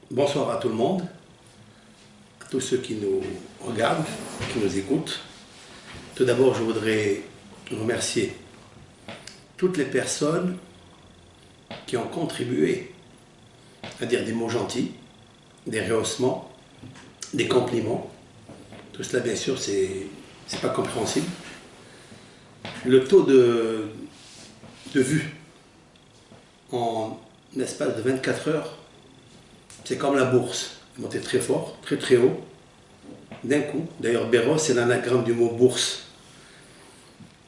Bonsoir à tout le monde, à tous ceux qui nous regardent, qui nous écoutent. Tout d'abord, je voudrais remercier toutes les personnes qui ont contribué à dire des mots gentils, des rehaussements, des compliments. Tout cela, bien sûr, c'est pas compréhensible. Le taux de vue en l'espace de 24 heures, c'est comme la bourse, elle montait très fort, très très haut, d'un coup. D'ailleurs, Béros, c'est l'anagramme du mot bourse.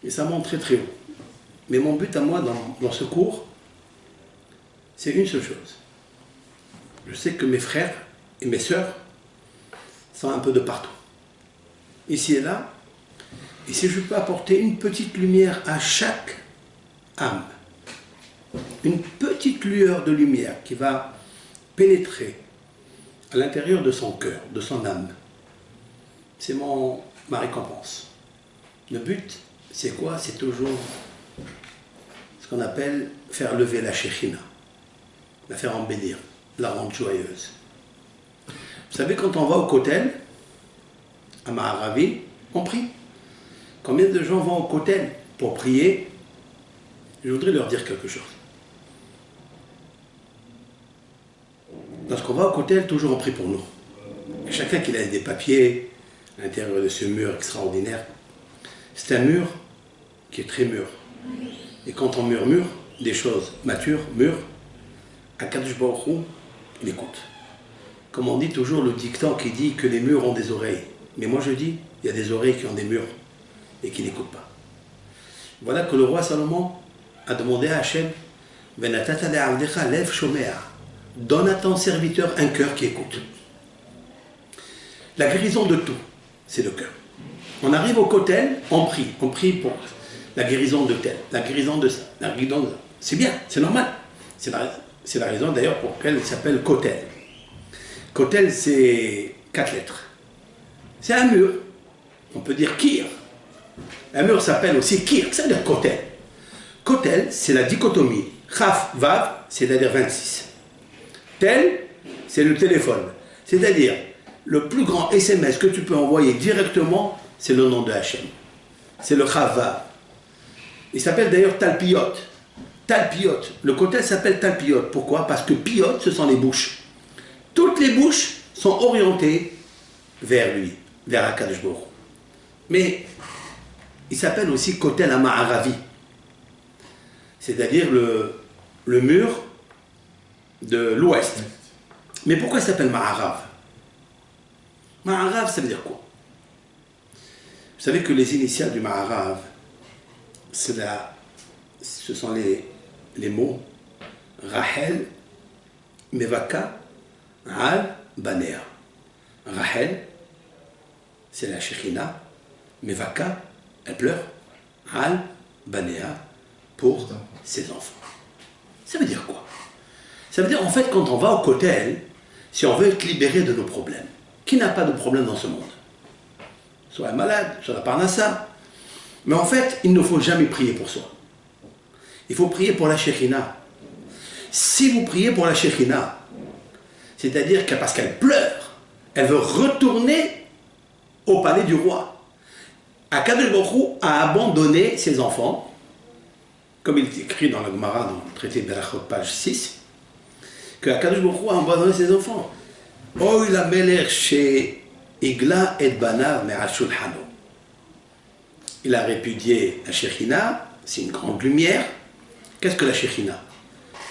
Et ça monte très très haut. Mais mon but à moi dans ce cours, c'est une seule chose. Je sais que mes frères et mes sœurs sont un peu de partout, ici et là. Et si je peux apporter une petite lumière à chaque âme, une petite lueur de lumière qui va pénétrer à l'intérieur de son cœur, de son âme, c'est ma récompense. Le but, c'est quoi? C'est toujours ce qu'on appelle faire lever la Shekhinah, la faire embellir, la rendre joyeuse. Vous savez, quand on va au Kotel, à Maharavi, on prie. Combien de gens vont au Kotel pour prier? Je voudrais leur dire quelque chose. Lorsqu'on va au Kotel, toujours on prie pour nous. Et chacun qui laisse des papiers à l'intérieur de ce mur extraordinaire, c'est un mur qui est très mûr. Et quand on murmure des choses matures, mûres, Akadosh Baruch Hu, il écoute. Comme on dit toujours le dicton qui dit que les murs ont des oreilles. Mais moi je dis, il y a des oreilles qui ont des murs et qui n'écoutent pas. Voilà que le roi Salomon a demandé à Hachem, donne à ton serviteur un cœur qui écoute. La guérison de tout, c'est le cœur. On arrive au Kotel, on prie pour la guérison de tel, la guérison de ça, la guérison de ça. C'est bien, c'est normal. C'est la raison d'ailleurs pour laquelle il s'appelle Kotel. Kotel, c'est 4 lettres. C'est un mur. On peut dire Kir. Un mur s'appelle aussi Kir, ça veut dire Kotel. Kotel, c'est la dichotomie. Chaf, Vav, c'est-à-dire 26. Tel, c'est le téléphone. C'est-à-dire, le plus grand SMS que tu peux envoyer directement, c'est le nom de Hachem. C'est le Chaf, Vav. Il s'appelle d'ailleurs Talpiot. Talpiot. Le Kotel s'appelle Talpiot. Pourquoi? Parce que Piot, ce sont les bouches. Toutes les bouches sont orientées vers lui, vers Akadosh Baruch Hu. Mais il s'appelle aussi Kotel Ma'aravi. C'est-à-dire le mur de l'ouest. Mais pourquoi il s'appelle Ma'arav? Ma'arav, ça veut dire quoi? Vous savez que les initiales du Ma'arav, ce sont les mots Rachel, Mevaka, Al, Banea. Rachel, c'est la Shekhinah. Mevaka, elle pleure. Al, Banea, pour ses enfants. Ça veut dire quoi? Ça veut dire, en fait, quand on va au Kotel, si on veut être libéré de nos problèmes, qui n'a pas de problème dans ce monde? Soit un malade, soit la parnassa. Mais en fait, il ne faut jamais prier pour soi. Il faut prier pour la Shekhinah. Si vous priez pour la Shekhinah, c'est-à-dire que parce qu'elle pleure, elle veut retourner au palais du roi. Akadosh Baruch Hu a abandonné ses enfants, comme il est écrit dans la Gemara, dans le traité de Berachot, page 6, que Akadosh Baruch Hu a abandonné ses enfants. Oy la meler chez Igla et Banav me'ashulhano. Il a répudié la Shekhinah, c'est une grande lumière. Qu'est-ce que la Shekhinah?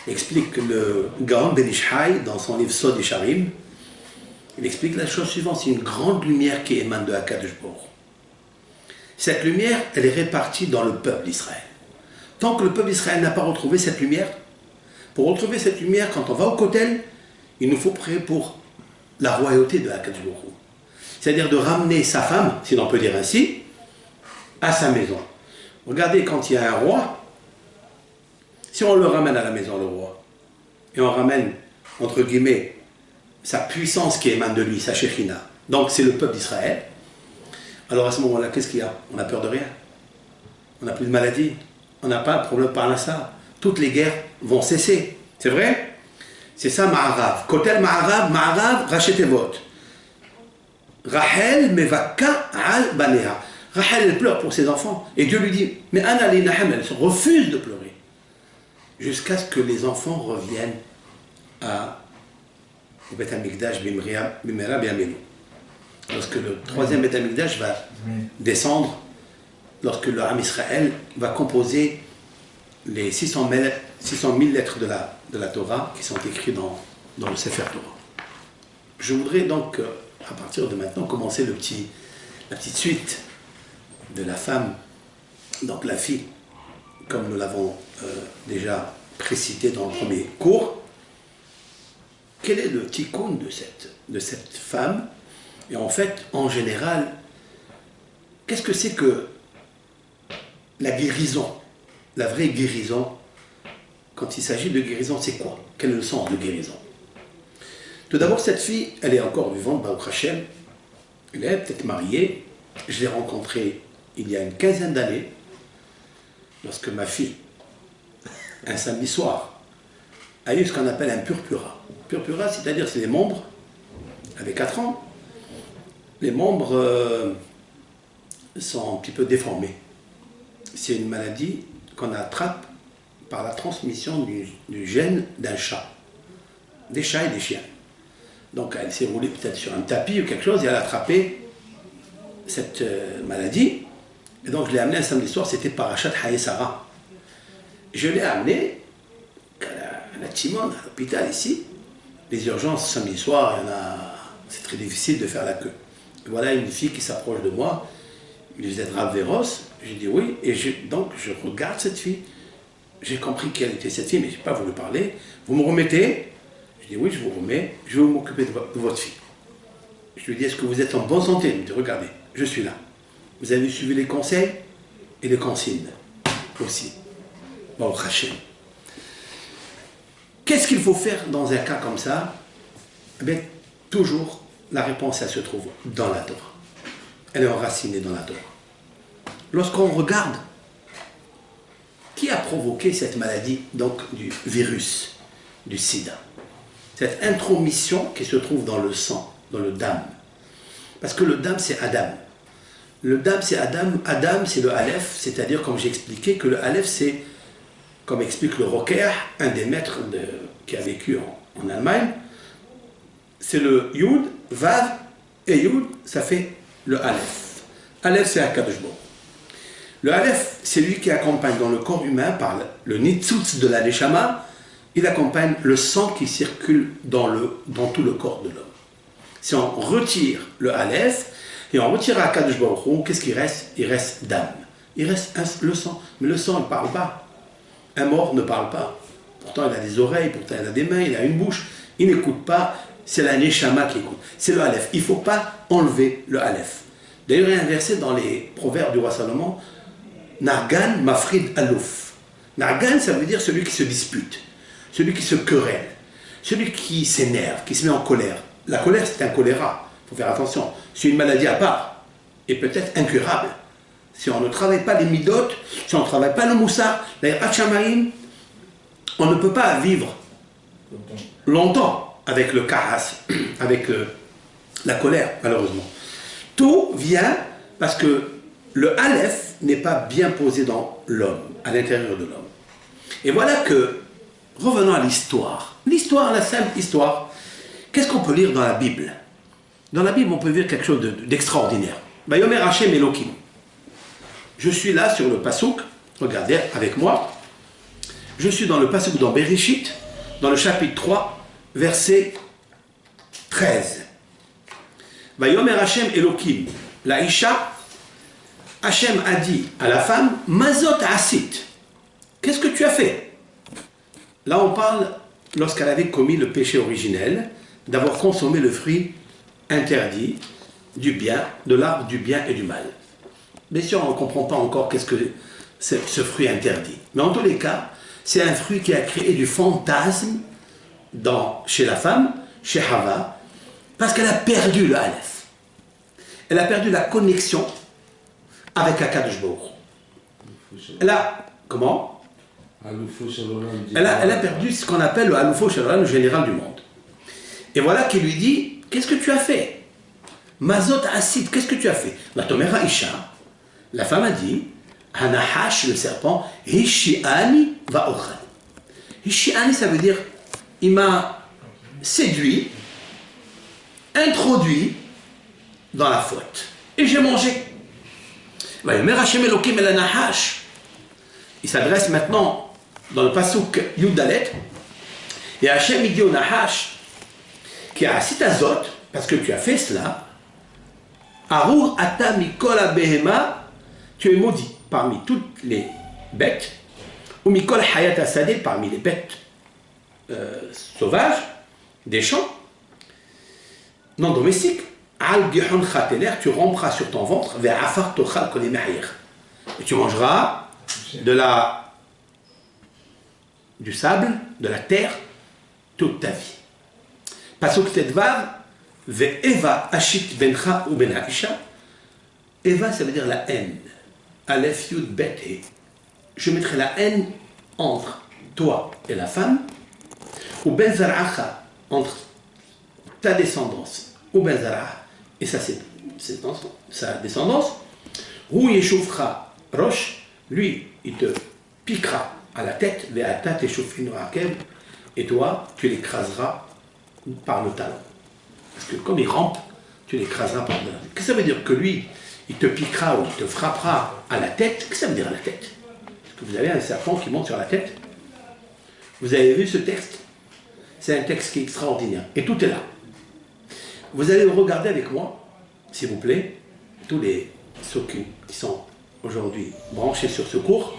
Explique le Gaon Ben Ish Hai dans son livre Sod Yesharim. Il explique la chose suivante, c'est une grande lumière qui émane de Akadosh Baruch Hu. Cette lumière, elle est répartie dans le peuple d'Israël. Tant que le peuple d'Israël n'a pas retrouvé cette lumière, pour retrouver cette lumière, quand on va au Kotel, il nous faut prier pour la royauté de Akadosh Baruch Hu. C'est-à-dire de ramener sa femme, si l'on peut dire ainsi, à sa maison. Regardez, quand il y a un roi, si on le ramène à la maison, le roi, et on ramène, entre guillemets, sa puissance qui émane de lui, sa Shekhinah, donc c'est le peuple d'Israël, alors à ce moment-là, qu'est-ce qu'il y a? On n'a peur de rien. On n'a plus de maladie. On n'a pas de problème par là ça. Toutes les guerres vont cesser. C'est vrai? C'est ça Ma'arav. Kotel Ma'arav, Ma'arav, Rachetevot. Rachel mevaka al baneha. Rachel, elle pleure pour ses enfants. Et Dieu lui dit, mais Anna li Nahem, elle refuse de pleurer. Jusqu'à ce que les enfants reviennent au Beth Amikdash Bimera Biamenu. Lorsque le troisième Beth Amikdash va descendre, lorsque le Ham Israël va composer les 600 000 lettres de la Torah qui sont écrites dans le Sefer Torah. Je voudrais donc, à partir de maintenant, commencer la petite suite de la femme, donc la fille, comme nous l'avons déjà précité dans le premier cours. Quel est le tikkun de cette femme? Et en fait, en général, qu'est-ce que c'est que la guérison? La vraie guérison, quand il s'agit de guérison, c'est quoi? Quel est le sens de guérison? Tout d'abord, cette fille, elle est encore vivante, Baruch Hashem. Elle est peut-être mariée. Je l'ai rencontrée il y a une quinzaine d'années, lorsque ma fille, un samedi soir, a eu ce qu'on appelle un purpura. Purpura, c'est-à-dire c'est les membres, avec 4 ans, les membres sont un petit peu déformés. C'est une maladie qu'on attrape par la transmission du gène d'un chat, des chats et des chiens. Donc elle s'est roulée peut-être sur un tapis ou quelque chose et elle a attrapé cette maladie. Et donc je l'ai amenée un samedi soir, c'était Parashat Haye Sarah. Je l'ai amenée à la Timon, à l'hôpital ici. Les urgences samedi soir, c'est très difficile de faire la queue. Et voilà une fille qui s'approche de moi. Vous êtes Rav Véros? J'ai dit oui. Et donc je regarde cette fille. J'ai compris quelle était cette fille, mais je n'ai pas voulu parler. Vous me remettez? Je dis oui, je vous remets. Je vais m'occuper de votre fille. Je lui dis, est-ce que vous êtes en bonne santé? Il me dit, regardez, je suis là. Vous avez suivi les conseils et les consignes aussi. Bon, Hachem. Qu'est-ce qu'il faut faire dans un cas comme ça? Eh bien, toujours, la réponse, elle se trouve dans la Torah. Elle est enracinée dans la Torah. Lorsqu'on regarde, qui a provoqué cette maladie, donc du virus, du sida? Cette intromission qui se trouve dans le sang, dans le dam. Parce que le dam, c'est Adam. Le dam, c'est Adam. Adam, c'est le Aleph, c'est-à-dire, comme j'ai expliqué, que le Aleph, c'est, comme explique le Roker, un des maîtres qui a vécu en Allemagne, c'est le Yud, Vav, et Yud, ça fait le Aleph. Aleph, c'est Akadosh Baruch. Le Aleph, c'est lui qui accompagne dans le corps humain, par le Nitzutz de la Neshama, il accompagne le sang qui circule dans tout le corps de l'homme. Si on retire le Aleph, et on retire Akadosh Baruch Hu, qu'est-ce qui reste? Il reste d'âme. Il reste le sang. Mais le sang, il ne parle pas. Un mort ne parle pas. Pourtant, il a des oreilles, pourtant, il a des mains, il a une bouche. Il n'écoute pas. C'est la Neshama qui écoute. C'est le Aleph. Il ne faut pas enlever le Aleph. D'ailleurs, il y a un verset dans les proverbes du roi Salomon, Nargan Mafrid Alouf. Nargan, ça veut dire celui qui se dispute, celui qui se querelle, celui qui s'énerve, qui se met en colère. La colère, c'est un choléra. Il faut faire attention. C'est une maladie à part et peut-être incurable. Si on ne travaille pas les midot, si on ne travaille pas le moussar, les hachamaïm, on ne peut pas vivre longtemps avec le karas, avec la colère, malheureusement. Tout vient parce que le Aleph n'est pas bien posé dans l'homme, à l'intérieur de l'homme. Et voilà que, revenons à l'histoire. L'histoire, la simple histoire. Qu'est-ce qu'on peut lire dans la Bible? Dans la Bible, on peut lire quelque chose d'extraordinaire. Vayomer Hashem Elohim. Je suis là sur le Passouk, regardez avec moi. Je suis dans le Passouk dans Bereshit, dans le chapitre 3, verset 13. Vayomer Hashem Elohim. La Isha, Hashem a dit à la femme, Mazot Asit. Qu'est-ce que tu as fait? Là, on parle lorsqu'elle avait commis le péché originel, d'avoir consommé le fruit interdit du bien, de l'arbre du bien et du mal. Bien sûr, on ne comprend pas encore qu'est-ce que c'est ce fruit interdit. Mais en tous les cas, c'est un fruit qui a créé du fantasme chez la femme, chez Hava, parce qu'elle a perdu le Aleph. Elle a perdu la connexion avec Akadosh Baruch Hu. Elle a, comment? Elle a perdu ce qu'on appelle le Aloufo Shalom, le général du monde. Et voilà qu'il lui dit, qu'est-ce que tu as fait? Mazot Asid, qu'est-ce que tu as fait? La Tomera Isha, la femme a dit, Hanahash, le serpent, Hishiani va ochal. Hishiani, ça veut dire, il m'a séduit, introduit dans la faute. Et j'ai mangé. Il s'adresse maintenant dans le pasuk Yudalet. Et Hachem il dit au Nahash qui a Sitazot, parce que tu as fait cela, Arur ata mikol behema, tu es maudit parmi toutes les bêtes, ou mikol hayat asadeh, parmi les bêtes sauvages, des champs, non domestiques. Al gihon chateler, tu ramperas sur ton ventre, vers afar tochal kolimahir. Et tu mangeras du sable, de la terre, toute ta vie. Pasuk Tedvav, ve Eva ashit bencha ou ben haisha. Eva, ça veut dire la haine. Aleph yud bet he. Je mettrai la haine entre toi et la femme, ou ben zaracha, entre ta descendance, ou ben zaracha, et ça c'est sa descendance. Ou yeshuvcha roche, lui, il te piquera à la tête, ve'ata teshufinu hakem, et toi, tu l'écraseras par le talon. Parce que comme il rampe, tu l'écraseras par le talon. Qu'est-ce que ça veut dire? Que lui, il te piquera ou il te frappera à la tête. Qu'est-ce que ça veut dire à la tête? Est-ce que vous avez un serpent qui monte sur la tête? Vous avez vu ce texte? C'est un texte qui est extraordinaire. Et tout est là. Vous allez regarder avec moi, s'il vous plaît, tous ceux qui sont aujourd'hui branchés sur ce cours.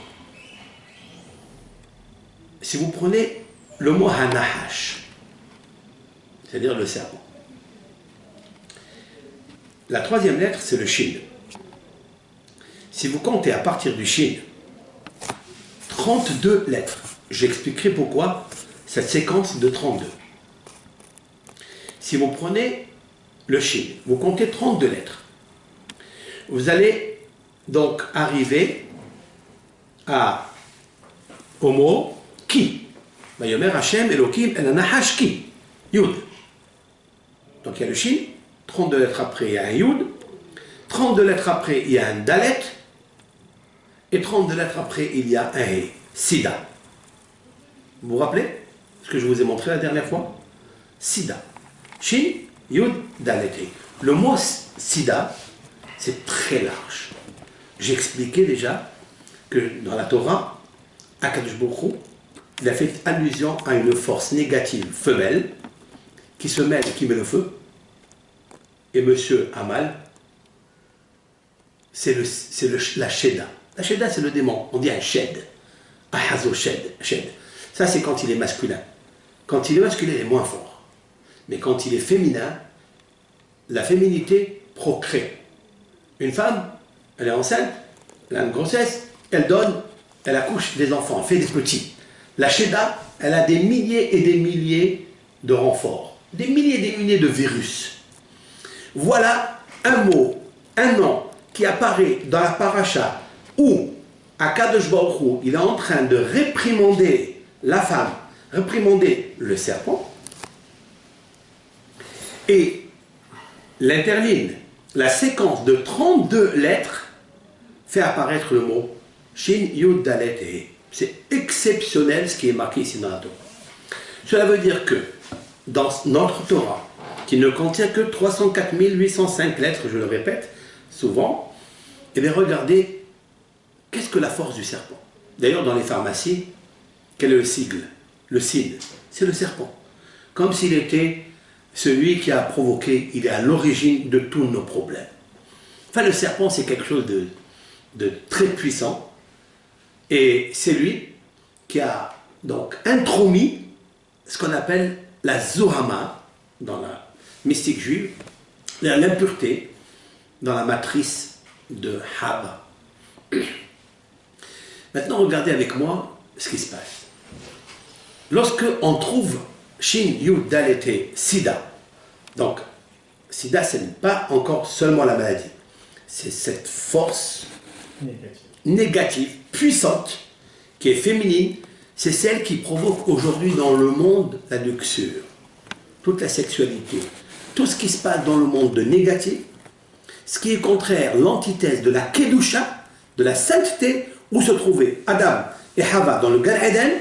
Si vous prenez le mot Hanahash, c'est-à-dire le serpent, la troisième lettre, c'est le Shin. Si vous comptez à partir du Shin, 32 lettres, j'expliquerai pourquoi cette séquence de 32. Si vous prenez le Shin, vous comptez 32 lettres, vous allez donc arriver au mot Ki. Vayomer Hashem Elohim El Nahash Ki. Yud. Donc il y a le Shin, 32 lettres après il y a un Yud, 32 lettres après il y a un Dalet, et 32 lettres après il y a un He. Sida. Vous vous rappelez ce que je vous ai montré la dernière fois? Sida. Shin, Yud, Dalet, He. Le mot Sida, c'est très large. J'ai expliqué déjà que dans la Torah, Akadosh Baruch Hu, il a fait allusion à une force négative femelle qui se mêle, qui met le feu. Et monsieur Amal, c'est la Sheda. La Sheda, c'est le démon. On dit un Shed. Ahazo Shed. Ça, c'est quand il est masculin. Quand il est masculin, il est moins fort. Mais quand il est féminin, la féminité procrée. Une femme, elle est enceinte, elle a une grossesse, elle donne, elle accouche des enfants, elle fait des petits. La Sheda, elle a des milliers et des milliers de renforts, des milliers et des milliers de virus. Voilà un mot, un nom qui apparaît dans la paracha où Akadosh Baruch Hu, il est en train de réprimander la femme, réprimander le serpent, et l'interligne, la séquence de 32 lettres fait apparaître le mot Shin Yud Dalet He. C'est exceptionnel ce qui est marqué ici dans la Torah. Cela veut dire que dans notre Torah, qui ne contient que 304 805 lettres, je le répète souvent, et bien regardez, qu'est-ce que la force du serpent? D'ailleurs, dans les pharmacies, quel est le sigle? Le signe, c'est le serpent. Comme s'il était celui qui a provoqué, il est à l'origine de tous nos problèmes. Enfin, le serpent, c'est quelque chose de très puissant. Et c'est lui qui a donc intromis ce qu'on appelle la Zohama dans la mystique juive, l'impureté dans la matrice de Haba. Maintenant, regardez avec moi ce qui se passe. Lorsque on trouve Shin Yud Dalet Sida, donc Sida, ce n'est pas encore seulement la maladie, c'est cette force négative, puissante, qui est féminine, c'est celle qui provoque aujourd'hui dans le monde la luxure, toute la sexualité, tout ce qui se passe dans le monde de négatif, ce qui est contraire, l'antithèse de la Kedusha, de la sainteté, où se trouvaient Adam et Hava dans le Gan Eden,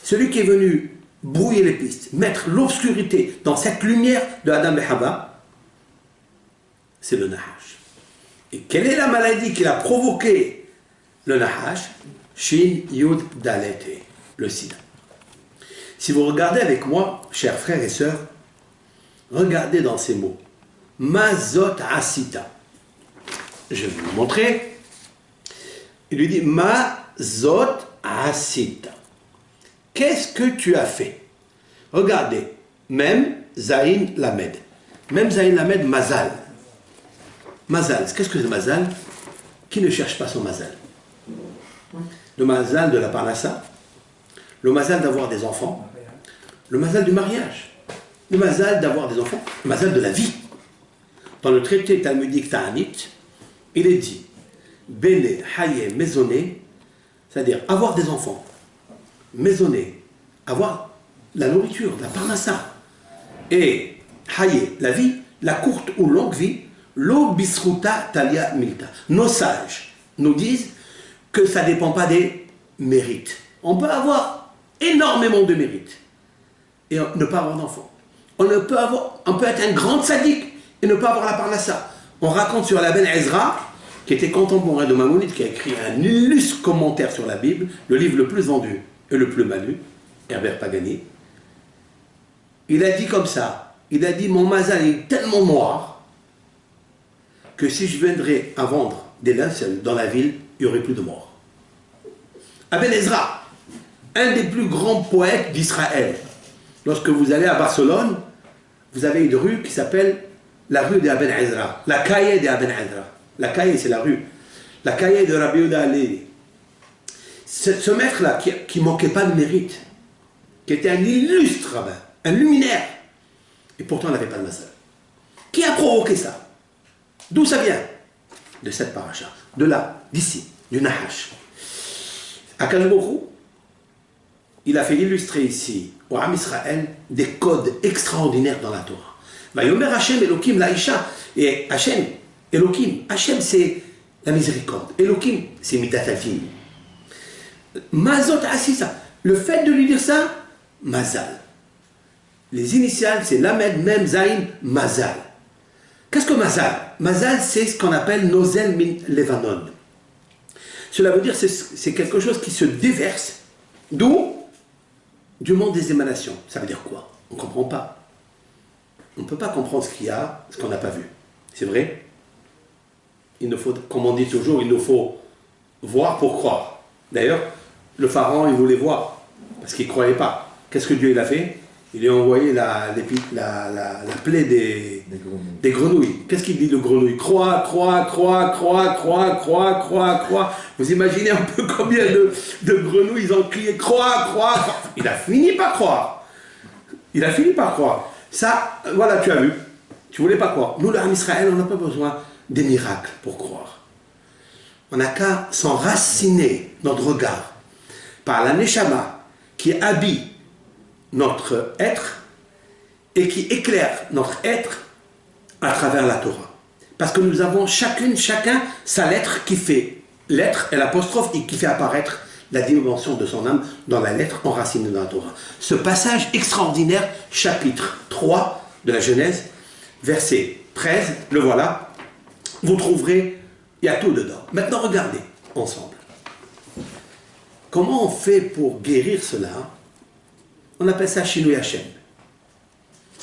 celui qui est venu brouiller les pistes, mettre l'obscurité dans cette lumière de Adam et Hava, c'est le Nahash. Et quelle est la maladie qui a provoqué le Nahash? Shin Yud Dalete, le sida. Si vous regardez avec moi, chers frères et sœurs, regardez dans ces mots. Mazot Asita. Je vais vous montrer. Il lui dit Mazot Asita. Qu'est-ce que tu as fait? Regardez. Même Zain Lamed. Même Zain Lamed, Mazal. Mazal. Qu'est-ce que c'est Mazal? Qui ne cherche pas son Mazal? Le Mazal de la Parnassa, le Mazal d'avoir des enfants, le Mazal du mariage, le Mazal d'avoir des enfants, le Mazal de la vie. Dans le traité talmudique Ta'anit, il est dit Bene, Haye, Maisonné, c'est-à-dire avoir des enfants, maisonner, avoir la nourriture, la Parnassa, et Haye, la vie, la courte ou longue vie, Lo Bisruta Talia Milta. Nos sages nous disent que ça ne dépend pas des mérites. On peut avoir énormément de mérites et ne pas avoir d'enfant. On peut être un grand sadique et ne pas avoir la parnassa. On raconte sur la Ben Ezra, qui était contemporain de Maïmonide, qui a écrit un illustre commentaire sur la Bible, le livre le plus vendu et le plus mal lu, Herbert Pagani. Il a dit comme ça, il a dit mon mazal est tellement noir que si je viendrais à vendre des linceuls dans la ville, il n'y aurait plus de morts. Aben Ezra, un des plus grands poètes d'Israël. Lorsque vous allez à Barcelone, vous avez une rue qui s'appelle la rue d'Aben Ezra, la calle d'Aben Ezra. La calle, c'est la rue. La calle de Rabbi Yehuda Halevi. Ce maître-là, qui ne manquait pas de mérite, qui était un illustre rabbin, un luminaire, et pourtant il n'avait pas de mazal. Qui a provoqué ça? D'où ça vient? De cette paracha, de là, d'ici, du Nahash. Akadosh Baruch Hu, il a fait illustrer ici, au Am Israël, des codes extraordinaires dans la Torah. Vayomer Hashem Elokim Laïcha. Et Hashem, Elokim, Hashem c'est la miséricorde. Elokim, c'est Midatavim. Mazot Asisa. Le fait de lui dire ça, Mazal. Les initiales, c'est Lamed, Mem, Zain, Mazal. Qu'est-ce que Mazal? Mazal, c'est ce qu'on appelle Nozel min Levanon. Cela veut dire que c'est quelque chose qui se déverse, d'où? Du monde des émanations. Ça veut dire quoi? On ne comprend pas. On ne peut pas comprendre ce qu'il y a, ce qu'on n'a pas vu. C'est vrai? Il nous faut, comme on dit toujours, il nous faut voir pour croire. D'ailleurs, le pharaon, il voulait voir, parce qu'il ne croyait pas. Qu'est-ce que Dieu il a fait? Il lui a envoyé la plaie des grenouilles. Qu'est-ce qu'il dit le grenouille? Croix, croix, croix, croix, croix, croix, croix, croix. Vous imaginez un peu combien de grenouilles ils ont crié croix, croix, croix. Il a fini par croire. Il a fini par croire. Ça, voilà, tu as vu. Tu voulais pas croire. Nous, l'Armée Israël, on n'a pas besoin des miracles pour croire. On n'a qu'à s'enraciner notre regard par la Neshama qui habille notre être et qui éclaire notre être à travers la Torah. Parce que nous avons chacun sa lettre qui fait l'être et l'apostrophe et qui fait apparaître la dimension de son âme dans la lettre enracinée dans la Torah. Ce passage extraordinaire, chapitre 3 de la Genèse, verset 13, le voilà, vous trouverez, il y a tout dedans. Maintenant regardez ensemble. Comment on fait pour guérir cela? On appelle ça Shinui Hashem.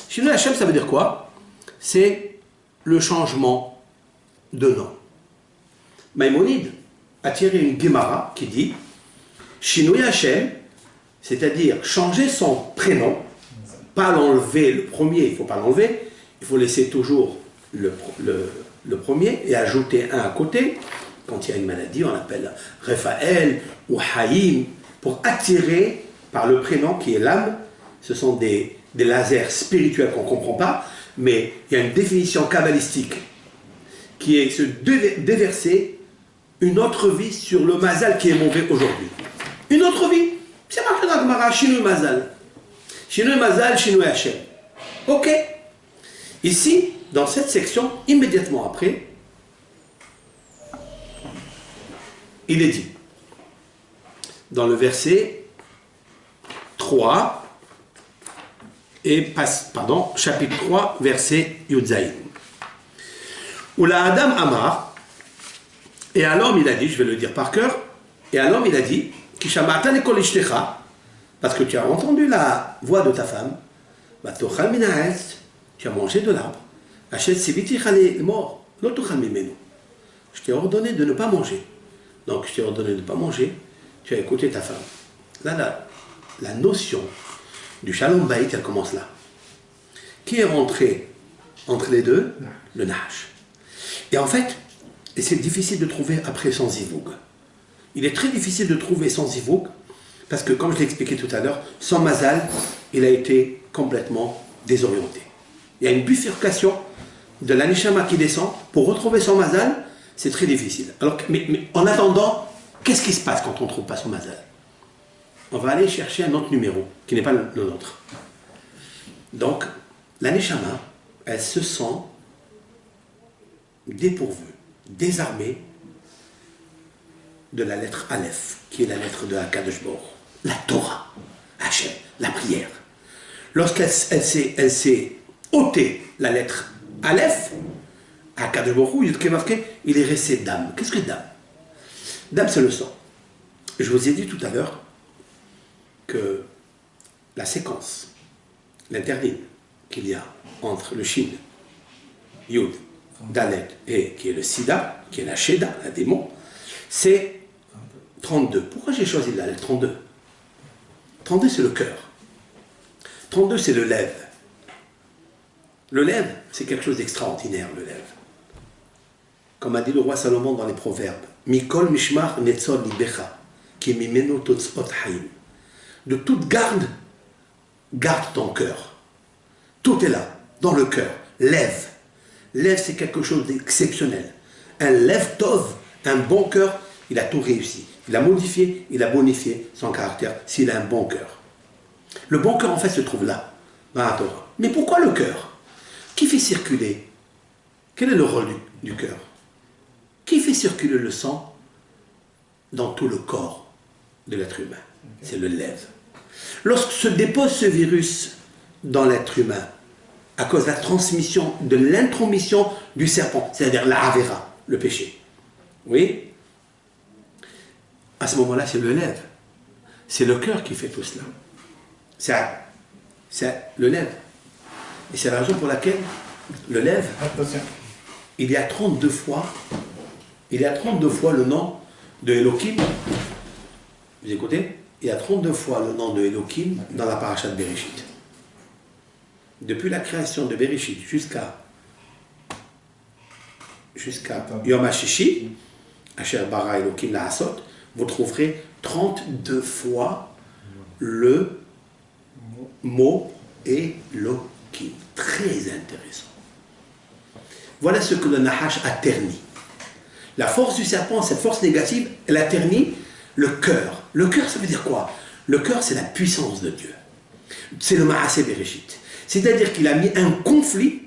Shinui Hashem, ça veut dire quoi? C'est le changement de nom. Maïmonide a tiré une Gemara qui dit Shinui Hashem, c'est-à-dire changer son prénom, pas l'enlever, le premier, il ne faut pas l'enlever, il faut laisser toujours le premier et ajouter un à côté. Quand il y a une maladie, on appelle Raphaël ou Haïm, pour attirer par le prénom qui est l'âme. Ce sont des lasers spirituels qu'on ne comprend pas, mais il y a une définition kabbalistique qui est se déverser une autre vie sur le mazal qui est mauvais aujourd'hui. Une autre vie, c'est marqué dans Agmara, Shinui Mazal. Shinui Mazal, Shinui Hashem. Ok. Ici, dans cette section, immédiatement après, il est dit, dans le verset 3, chapitre 3, verset Yudzaïn. Où la Adam Amar, et à l'homme il a dit, je vais le dire par cœur, et à l'homme il a dit, Kishamatan ekol ishtecha, parce que tu as entendu la voix de ta femme, Vatochal min ha'etz, tu as mangé de l'arbre, Hachet siviti chale mort, l'otochal mimenu. Je t'ai ordonné de ne pas manger. Donc je t'ai ordonné de ne pas manger, tu as écouté ta femme. Là, la notion du Shalom Bayit, elle commence là. Qui est rentré entre les deux? Le Nahash. Et en fait, c'est difficile de trouver après sans Zivoug. Il est très difficile de trouver sans Zivoug, parce que comme je l'ai expliqué tout à l'heure, sans Mazal, il a été complètement désorienté. Il y a une bifurcation de l'Anishama qui descend, pour retrouver son Mazal, c'est très difficile. Alors, mais en attendant, qu'est-ce qui se passe quand on ne trouve pas son Mazal? On va aller chercher un autre numéro, qui n'est pas le nôtre. Donc, l'Anishama, elle se sent dépourvue, désarmée de la lettre Aleph, qui est la lettre de Akadosh Baruch, la Torah, Hachem, la prière. Lorsqu'elle s'est ôtée la lettre Aleph, Akadosh Baruch, il est resté Dam. Qu'est-ce que Dam? Dam, c'est le sang. Je vous ai dit tout à l'heure que la séquence, l'interdit qu'il y a entre le Shin, Yud, Dalet et qui est le Sida, qui est la Sheda, la démon, c'est 32. Pourquoi j'ai choisi la lettre 32? 32 c'est le cœur. 32 c'est le lève. Le lève, c'est quelque chose d'extraordinaire, le lève. Comme a dit le roi Salomon dans les Proverbes, Mikol Mishmar Netzol Libecha, qui mimeno totzot haim. De toute garde, garde ton cœur. Tout est là, dans le cœur. Lève. Lève, c'est quelque chose d'exceptionnel. Un lève tov, un bon cœur, il a tout réussi. Il a modifié, il a bonifié son caractère s'il a un bon cœur. Le bon cœur, en fait, se trouve là, dans la Torah. Mais pourquoi le cœur? Qui fait circuler? Quel est le rôle du cœur? Qui fait circuler le sang dans tout le corps de l'être humain? C'est le lève. Lorsque se dépose ce virus dans l'être humain, à cause de la transmission, de l'intromission du serpent, c'est-à-dire la avera, le péché. Oui? À ce moment-là, c'est le lève. C'est le cœur qui fait tout cela. C'est le lève. Et c'est la raison pour laquelle le lève, il y a 32 fois le nom de Elohim. Vous écoutez? Il y a 32 fois le nom de Elohim dans la paracha de Bereshit. Depuis la création de Bereshit jusqu'à Yom HaShishi, Asher bara Elohim la'asot, vous trouverez 32 fois le mot Elohim. Très intéressant. Voilà ce que le Nahash a terni. La force du serpent, cette force négative, elle a terni le cœur. Le cœur, ça veut dire quoi? Le cœur, c'est la puissance de Dieu. C'est le Maaseh Bereshit. C'est-à-dire qu'il a mis un conflit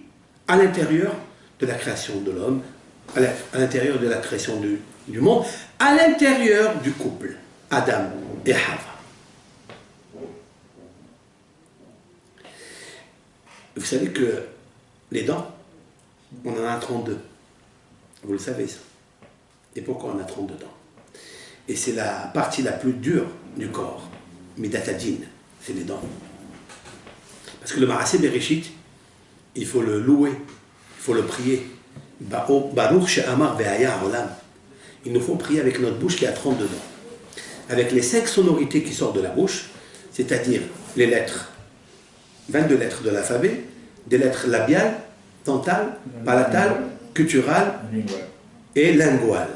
à l'intérieur de la création de l'homme, à l'intérieur de la création du monde, à l'intérieur du couple, Adam et Hava. Vous savez que les dents, on en a 32. Vous le savez ça. Et pourquoi on a 32 dents? Et c'est la partie la plus dure du corps. Midatadin, c'est les dents. Parce que le Maaseh Bereshit, il faut le louer, il faut le prier. Baruch she'amar ve'haya olam. Il nous faut prier avec notre bouche qui a 32 dents. Avec les 5 sonorités qui sortent de la bouche, c'est-à-dire les lettres, 22 lettres de l'alphabet, des lettres labiales, dentales, palatales, gutturales et linguales.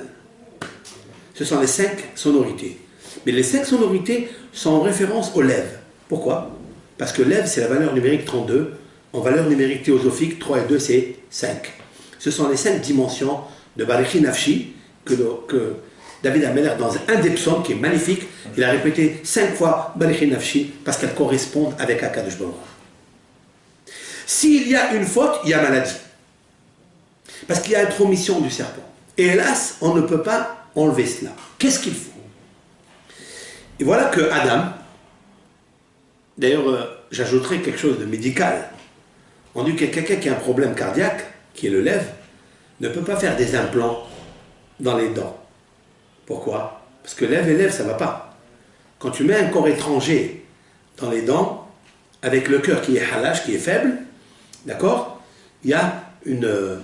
Ce sont les 5 sonorités. Mais les 5 sonorités sont en référence aux lèvres. Pourquoi? Parce que lèvres, c'est la valeur numérique 32. En valeur numérique théosophique, 3 et 2, c'est 5. Ce sont les 5 dimensions de Barichi Nafshi que David Ameller, dans un des psaumes qui est magnifique, il a répété 5 fois Barikhi Nafshi parce qu'elles correspondent avec Akadosh Baruch. S'il y a une faute, il y a maladie. Parce qu'il y a intromission du serpent. Et hélas, on ne peut pas enlever cela. Qu'est-ce qu'il faut? Et voilà que Adam, d'ailleurs, j'ajouterai quelque chose de médical. On dit que quelqu'un qui a un problème cardiaque, qui est le lèvre, ne peut pas faire des implants dans les dents. Pourquoi? Parce que lèvre et lèvre, ça ne va pas. Quand tu mets un corps étranger dans les dents, avec le cœur qui est halash, qui est faible, d'accord, il y a une,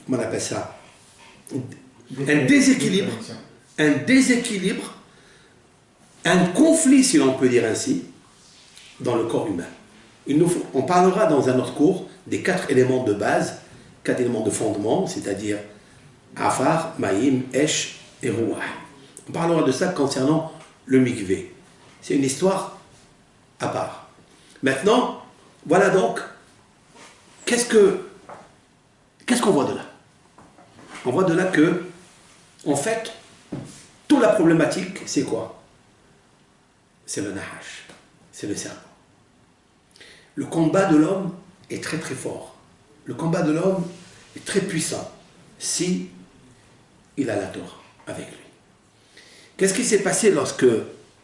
comment on appelle ça, un déséquilibre, un conflit, si l'on peut dire ainsi, dans le corps humain. On parlera dans un autre cours des 4 éléments de base, 4 éléments de fondement, c'est-à-dire Afar, Maïm, Esh et Rouah. On parlera de ça concernant le mikvé. C'est une histoire à part. Maintenant, voilà donc, qu'est-ce qu'on voit de là? On voit de là que, en fait, toute la problématique, c'est quoi? C'est le nahash, c'est le serpent. Le combat de l'homme est très très fort. Le combat de l'homme est très puissant si il a la Torah avec lui. Qu'est-ce qui s'est passé lorsque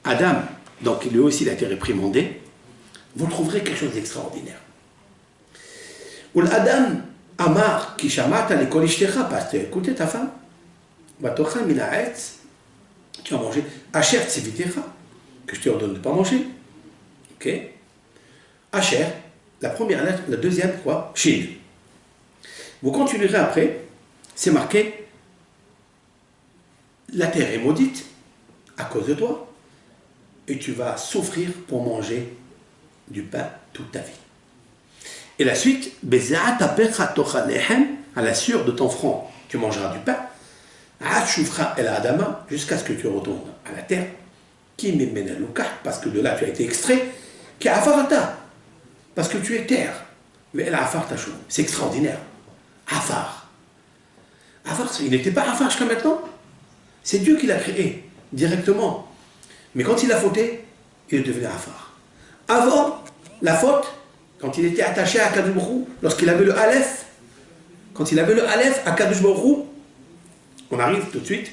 Adam, donc lui aussi il a été réprimandé? Vous trouverez quelque chose d'extraordinaire. Adam Amar qui shamata l'école ishtecha, parce que écoutez ta femme, batocha minaetz, tu as mangé, asher tzivitecha, que je te ordonne de ne pas manger. Ok? Asher, la première lettre, la deuxième, quoi? Shin. Vous continuerez après, c'est marqué, la terre est maudite à cause de toi, et tu vas souffrir pour manger du pain toute ta vie. Et la suite, à la sueur de ton front, tu mangeras du pain, jusqu'à ce que tu retournes à la terre, parce que de là tu as été extrait, parce que tu es terre. C'est extraordinaire. Afar. Afar, il n'était pas Afar jusqu'à maintenant. C'est Dieu qui l'a créé directement. Mais quand il a fauté, il est devenu Afar. Avant la faute, quand il était attaché à Kadosh Baruch Hu, lorsqu'il avait le Aleph, à Kadosh Baruch Hu, on arrive tout de suite.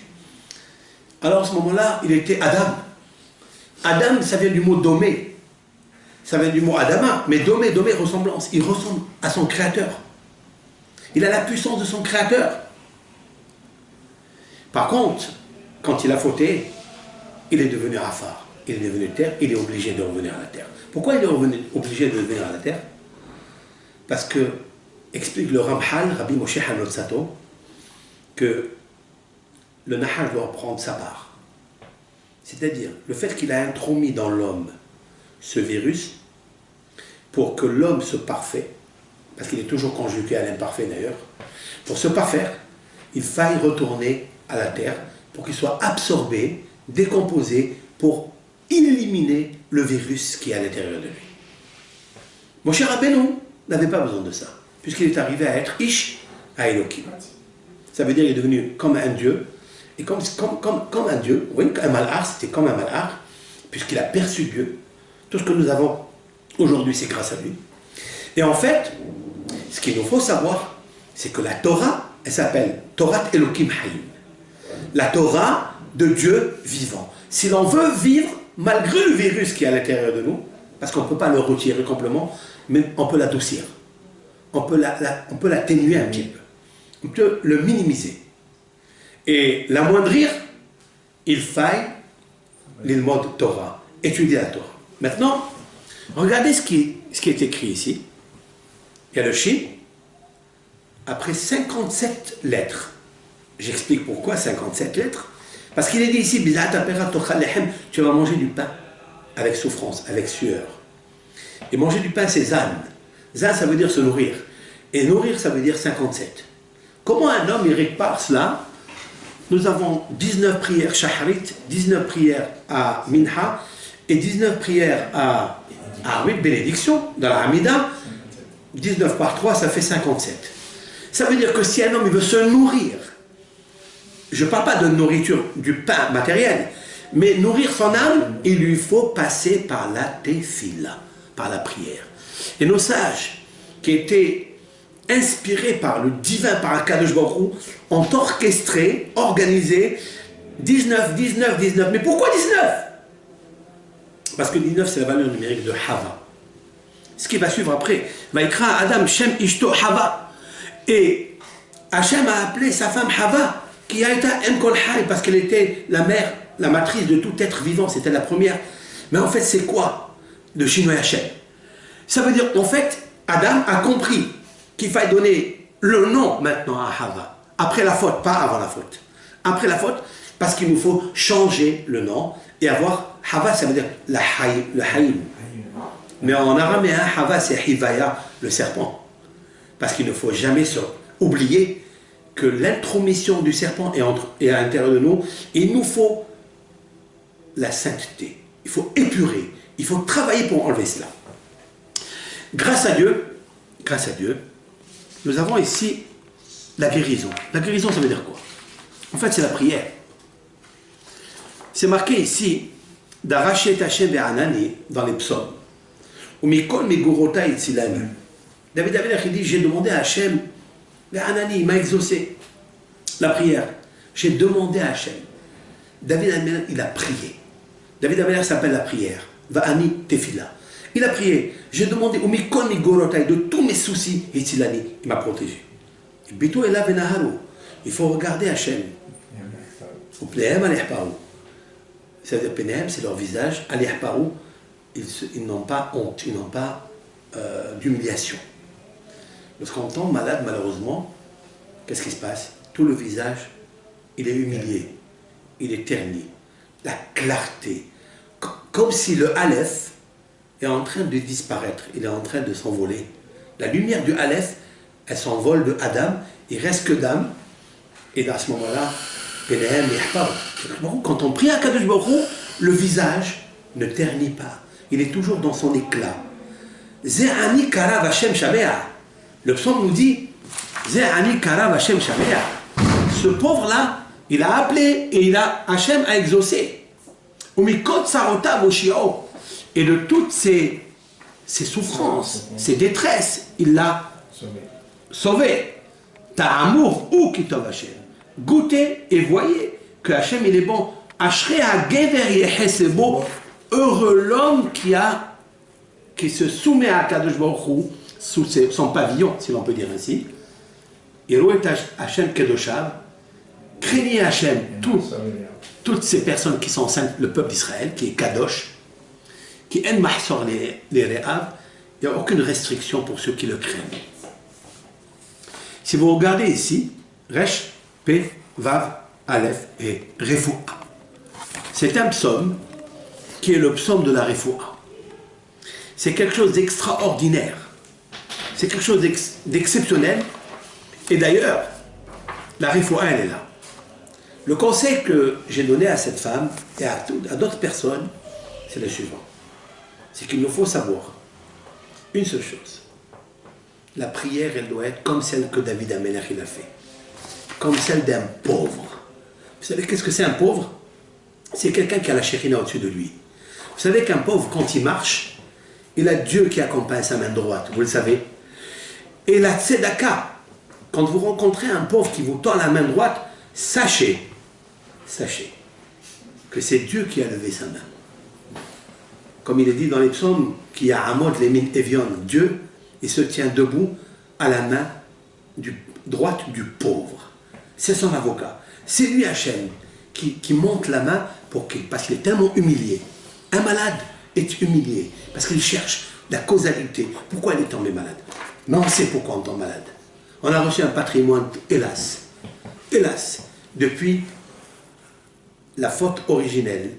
Alors à ce moment-là, il était Adam. Adam, ça vient du mot domé. Ça vient du mot Adama, mais domé, ressemblance. Il ressemble à son créateur. Il a la puissance de son créateur. Par contre, quand il a fauté, il est devenu Afar. Il est devenu terre, il est obligé de revenir à la terre. Pourquoi il est obligé de revenir à la terre? Parce que, explique le Ramhal, Rabbi Moshe Hanotzato, que le Nahash doit prendre sa part. C'est-à-dire, le fait qu'il a intromis dans l'homme ce virus, pour que l'homme se parfait, parce qu'il est toujours conjugué à l'imparfait d'ailleurs, pour se parfaire, il faille retourner à la terre pour qu'il soit absorbé, décomposé, pour éliminer le virus qui est à l'intérieur de lui. Mon cher Rabbeinu n'avait pas besoin de ça, puisqu'il est arrivé à être Ish à Elohim. Ça veut dire qu'il est devenu comme un dieu, et comme un dieu, vous voyez, un malhar, c'était comme un malhar, puisqu'il a perçu Dieu. Tout ce que nous avons aujourd'hui, c'est grâce à lui. Et en fait, ce qu'il nous faut savoir, c'est que la Torah, elle s'appelle Torah Elohim Hayim. La Torah de Dieu vivant. Si l'on veut vivre, malgré le virus qui est à l'intérieur de nous, parce qu'on ne peut pas le retirer complètement, mais on peut l'adoucir. On peut l'atténuer un petit peu. On peut le minimiser. Et l'amoindrir, il faille l'ilmod Torah, étudier la Torah. Maintenant, regardez ce qui est écrit ici. Il y a le Shin, après 57 lettres. J'explique pourquoi 57 lettres. Parce qu'il est dit ici, tu vas manger du pain avec souffrance, avec sueur. Et manger du pain, c'est zan. Zan, ça veut dire se nourrir. Et nourrir, ça veut dire 57. Comment un homme il répare cela? Nous avons 19 prières shaharit, 19 prières à minha, et 19 prières à bénédiction, dans la Hamida. 19 par 3, ça fait 57. Ça veut dire que si un homme il veut se nourrir je ne parle pas de nourriture, du pain matériel, mais nourrir son âme, il lui faut passer par la tefila, par la prière. Et nos sages, qui étaient inspirés par le divin, par Akadosh Baruch Hu, ont orchestré, organisé 19, 19, 19. Mais pourquoi 19? Parce que 19, c'est la valeur numérique de Hava. Ce qui va suivre après, Vaikra Adam Shem Ishto Hava. Et Hachem a appelé sa femme Hava, qui a été Mkol Hay, parce qu'elle était la mère, la matrice de tout être vivant, c'était la première. Mais en fait, c'est quoi le chinois Hachem? Ça veut dire, en fait, Adam a compris qu'il fallait donner le nom maintenant à Hava. Après la faute, pas avant la faute. Après la faute, parce qu'il nous faut changer le nom et avoir Hava, ça veut dire le Haïm. Mais en araméen, Hava, c'est Hivaya, le serpent. Parce qu'il ne faut jamais oublier que l'intromission du serpent est à l'intérieur de nous. Et il nous faut la sainteté. Il faut épurer. Il faut travailler pour enlever cela. Grâce à Dieu, nous avons ici la guérison. La guérison, ça veut dire quoi? En fait, c'est la prière. C'est marqué ici, d'arracher Hachem ve'anani dans les psaumes. Ou mikol migurota itzilani. David il dit, j'ai demandé à Hachem, ve'anani, il m'a exaucé. La prière. J'ai demandé à Hachem. David Améler, il a prié. David Améler s'appelle la prière. Va'ani tefila. Il a prié. J'ai demandé au mikol migorotai de tous mes soucis, itzilani. Il m'a protégé. Bito ela venaharu. Il faut regarder Hachem. Au pléhem alihparu. C'est-à-dire Pénéhem, c'est leur visage. Alihparu, ils n'ont pas honte, ils n'ont pas d'humiliation. Lorsqu'on tombe malade, malheureusement, qu'est-ce qui se passe? Tout le visage, il est humilié, il est terni. La clarté, comme si le Aleph est en train de disparaître, il est en train de s'envoler. La lumière du Aleph, elle s'envole de Adam, il reste que d'âme, et à ce moment-là, Pénéhem et quand on prie à Kadosh Baruch Hu, le visage ne ternit pas, il est toujours dans son éclat. Ze'ani karav Hashem shamea. Le psaume nous dit Ze'ani karav Hashem shamea. Ce pauvre-là, il a appelé et Hachem a exaucé. Umikot sarota moshio. Et de toutes ses souffrances, ses détresses, il l'a sauvé. Ta'amour ou kitov Hachem. Goûtez et voyez que Hachem il est bon. Ashrei hagever yehesebo. Heureux l'homme qui se soumet à Kadosh Baruch Hu sous son pavillon, si l'on peut dire ainsi. Héroït Hachem Kedoshav. Craignez Hachem, toutes ces personnes qui sont saintes, le peuple d'Israël, qui est Kadosh, qui en mahsor les Re'av, il n'y a aucune restriction pour ceux qui le craignent. Si vous regardez ici, Resh, P, Vav, Aleph et Refoua. C'est un psaume qui est le psaume de la Refoua. C'est quelque chose d'extraordinaire. C'est quelque chose d'exceptionnel. Et d'ailleurs, la Refoua, elle est là. Le conseil que j'ai donné à cette femme et à d'autres personnes, c'est le suivant. C'est qu'il nous faut savoir une seule chose. La prière, elle doit être comme celle que David Améler il a fait. Comme celle d'un pauvre. Vous savez qu'est-ce que c'est un pauvre? C'est quelqu'un qui a la Shekhinah au-dessus de lui. Vous savez qu'un pauvre, quand il marche, il a Dieu qui accompagne sa main droite, vous le savez. Et la tzedaka, quand vous rencontrez un pauvre qui vous tend la main droite, sachez que c'est Dieu qui a levé sa main. Comme il est dit dans les psaumes, qui a Amod Lemin Evion, Dieu, il se tient debout à la main droite du pauvre. C'est son avocat. C'est lui Hachem qui monte la main parce qu'il est tellement humilié. Un malade est humilié parce qu'il cherche la causalité. Pourquoi il est tombé malade? Mais on sait pourquoi on tombe malade. On a reçu un patrimoine, hélas, depuis la faute originelle.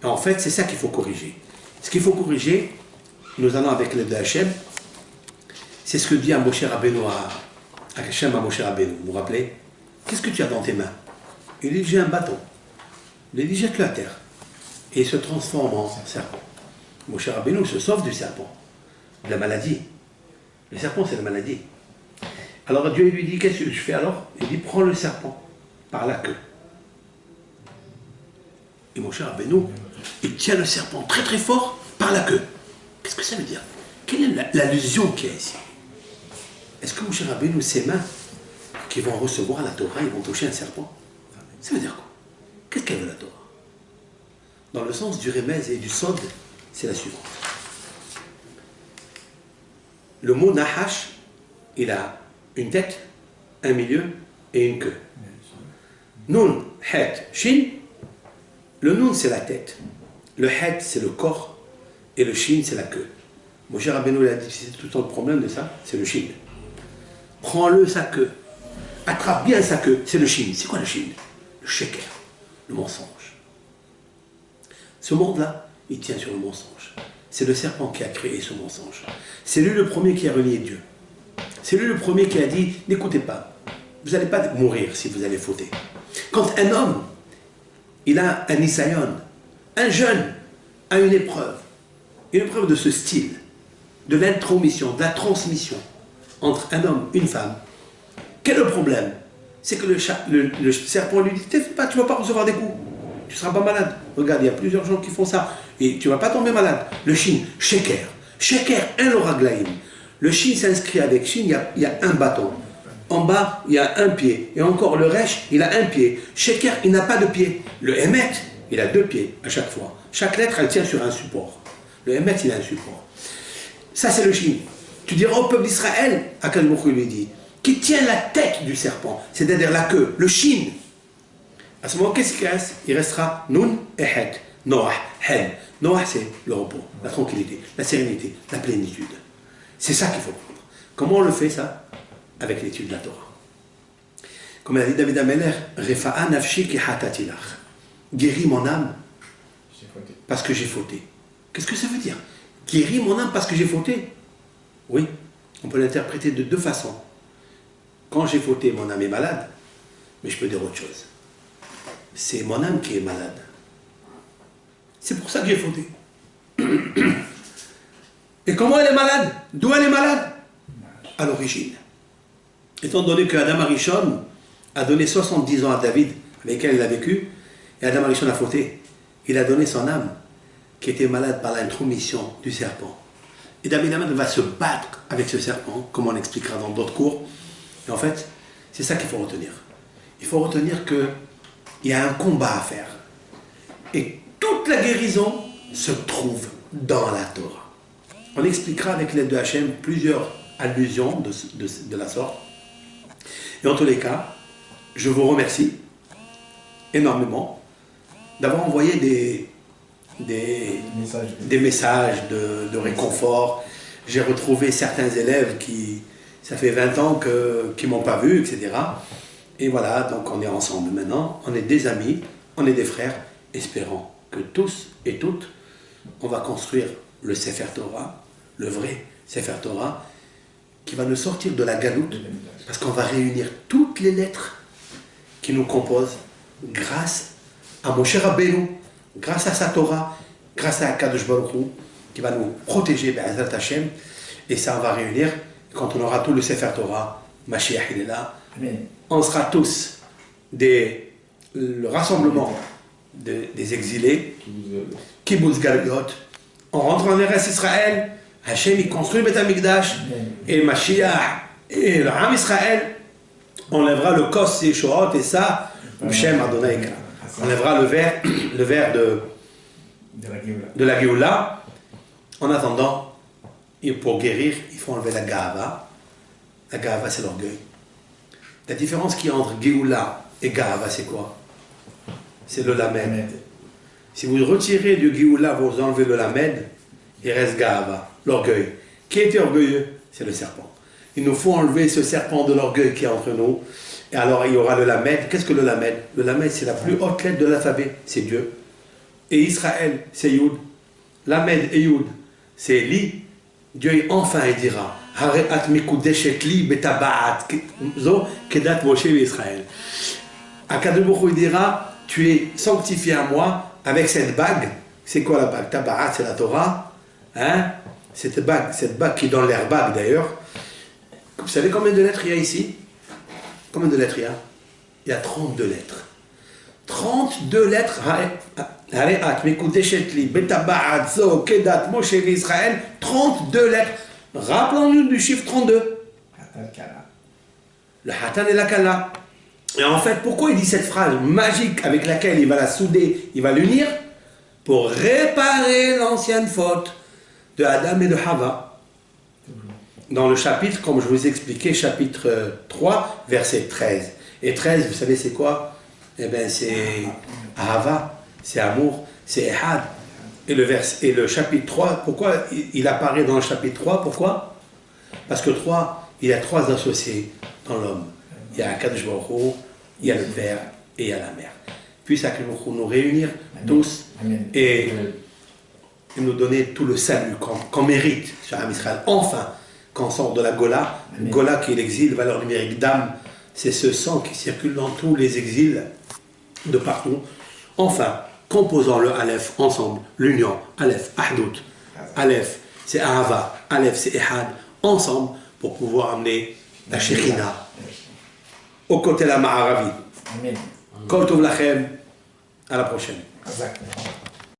En fait, c'est ça qu'il faut corriger. Ce qu'il faut corriger, nous allons avec l'aide de Hachem, c'est ce que dit à Moshe Rabbeinu, à Hachem à Moshe Rabbeinu. Vous vous rappelez? Qu'est-ce que tu as dans tes mains? Il dit, j'ai un bâton. Il dit, jette-le à terre. Et il se transforme en serpent. Moshe Rabbeinu se sauve du serpent, de la maladie. Le serpent, c'est la maladie. Alors Dieu lui dit, qu'est-ce que je fais alors? Il dit, prends le serpent par la queue. Et Moshe Rabbeinu, il tient le serpent très très fort par la queue. Qu'est-ce que ça veut dire? Quelle est l'allusion qu'il y a ici? Est-ce que Moshe Rabbeinu, ses mains qui vont recevoir la Torah, ils vont toucher un serpent? Ça veut dire quoi? Qu'est-ce qu'elle veut la Torah? Dans le sens du remez et du sod, c'est la suivante. Le mot Nahash, il a une tête, un milieu et une queue. Nun, Het, Shin, le Nun c'est la tête, le Het c'est le corps et le Shin c'est la queue. Moshe Rabbeinu a dit, c'est tout le temps le problème de ça, c'est le Shin. Prends-le sa queue, attrape bien sa queue, c'est le Shin. C'est quoi le Shin? Le Sheker, le mensonge. Ce monde-là, il tient sur le mensonge. C'est le serpent qui a créé ce mensonge. C'est lui le premier qui a renié Dieu. C'est lui le premier qui a dit, n'écoutez pas, vous n'allez pas mourir si vous allez fauter. Quand un homme, il a un isayon, un jeune a une épreuve de ce style, de l'intromission, de la transmission entre un homme et une femme, quel est le problème? C'est que le serpent lui dit, tu ne vas pas recevoir des coups, tu ne seras pas malade. Regarde, il y a plusieurs gens qui font ça, et tu ne vas pas tomber malade. Le Shin, Sheker, Sheker, un Loraglaïm. Le Shin s'inscrit avec Shin, il y a un bâton. En bas, il y a un pied. Et encore, le Resh, il a un pied. Sheker, il n'a pas de pied. Le Emet, il a 2 pieds à chaque fois. Chaque lettre, elle tient sur un support. Le Emet, il a un support. Ça, c'est le Shin. Tu diras au peuple d'Israël, Akadosh Baruch Hu lui dit, qui tient la tête du serpent, c'est-à-dire la queue, le Shin. À ce moment, qu'est-ce qu'il reste? Il restera Nun et Het. Noah, Hen. Noah, c'est le repos, la tranquillité, la sérénité, la plénitude. C'est ça qu'il faut prendre. Comment on le fait, ça? Avec l'étude de la Torah. Comme a dit David Ameler, Refa'a nafshi ki hatatilach. Guéris mon âme parce que j'ai fauté. Qu'est-ce que ça veut dire? Guéris mon âme parce que j'ai fauté? Oui, on peut l'interpréter de 2 façons. Quand j'ai fauté, mon âme est malade, mais je peux dire autre chose. C'est mon âme qui est malade. C'est pour ça que j'ai fauté. Et comment elle est malade? D'où elle est malade? À l'origine. Étant donné que Adam Arishon a donné 70 ans à David, avec lequel il a vécu, et Adam Arishon a fauté, il a donné son âme, qui était malade par l'intromission du serpent. Et David Amen va se battre avec ce serpent, comme on expliquera dans d'autres cours. Et en fait, c'est ça qu'il faut retenir. Il faut retenir qu'il y a un combat à faire. Et toute la guérison se trouve dans la Torah. On expliquera avec l'aide de Hachem plusieurs allusions de la sorte. Et en tous les cas, je vous remercie énormément d'avoir envoyé des messages de réconfort. J'ai retrouvé certains élèves qui, ça fait 20 ans qui ne m'ont pas vu, etc. Et voilà, donc on est ensemble maintenant, on est des amis, on est des frères, espérant que tous et toutes, on va construire le Sefer Torah, le vrai Sefer Torah, qui va nous sortir de la galoute, parce qu'on va réunir toutes les lettres qui nous composent grâce à Moshe Rabbeinu, grâce à sa Torah, grâce à Akadosh Baruch Hu, qui va nous protéger, Be'ezrat Hashem, et ça on va réunir, quand on aura tout le Sefer Torah, Mashiach il est là, on sera tous le rassemblement des exilés, Kibbutz Galgot, on rentre en Eretz Israël, Hashem il construit Beth Amikdash, et Mashiach, et le Ham Israël, on lèvera le Kos et Shohot, et ça, Hashem Adonai, on lèvera le verre de la Géoula. En attendant, et pour guérir, il faut enlever la Gahava. La Gahava, c'est l'orgueil. La différence qu'il y a entre Géoula et Gahava, c'est quoi? C'est le Lamed. Si vous retirez du Géoula, vous enlevez le Lamed, il reste Gahava, l'orgueil. Qui était orgueilleux? C'est le serpent. Il nous faut enlever ce serpent de l'orgueil qui est entre nous. Et alors il y aura le Lamed. Qu'est-ce que le Lamed? Le Lamed, c'est la plus haute lettre de l'alphabet, c'est Dieu. Et Israël, c'est Yud. Lamed et Yud, c'est Li. Dieu, enfin, il dira Hareat mikudeshet li betabaat zo kedat Moshe Israël. Akadosh Baruch Hu, il dira tu es sanctifié à moi avec cette bague. C'est quoi la bague? Tabaat, c'est la Torah. Hein? Cette bague qui est dans l'air bague d'ailleurs. Vous savez combien de lettres il y a ici? Combien de lettres il y a? Il y a 32 lettres. 32 lettres. Hareat, Mekudeshet li, Betabaat, Zo, Kedat, Moshe Israël. 32 lettres. Rappelons-nous du chiffre 32. Le Hatan et la Kala. Et en fait, pourquoi il dit cette phrase magique avec laquelle il va la souder, il va l'unir? Pour réparer l'ancienne faute de Adam et de Hava. Dans le chapitre, comme je vous ai expliqué, chapitre 3, verset 13. Et 13, vous savez c'est quoi? Eh bien c'est Hava, c'est amour, c'est Ehad. Et le chapitre 3, pourquoi il apparaît dans le chapitre 3? Pourquoi? Parce que 3, il y a 3 associés dans l'homme. Il y a Akadosh Baruch Hu, il y a le Père et il y a la Mère. Puisse Akadosh Baruch Hu nous réunir tous et nous donner tout le salut qu'on mérite, cher Am Israël. Enfin, quand on sort de la Gola, Gola qui est l'exil, valeur numérique d'âme, c'est ce sang qui circule dans tous les exils de partout. Enfin, composant le Aleph ensemble, l'union, Aleph, Ahdout, Aleph, c'est Ahava, Aleph, c'est Ehad, ensemble pour pouvoir amener la Shekhina au côté de la Ma'aravi. Kol Tov Lachem, à la prochaine.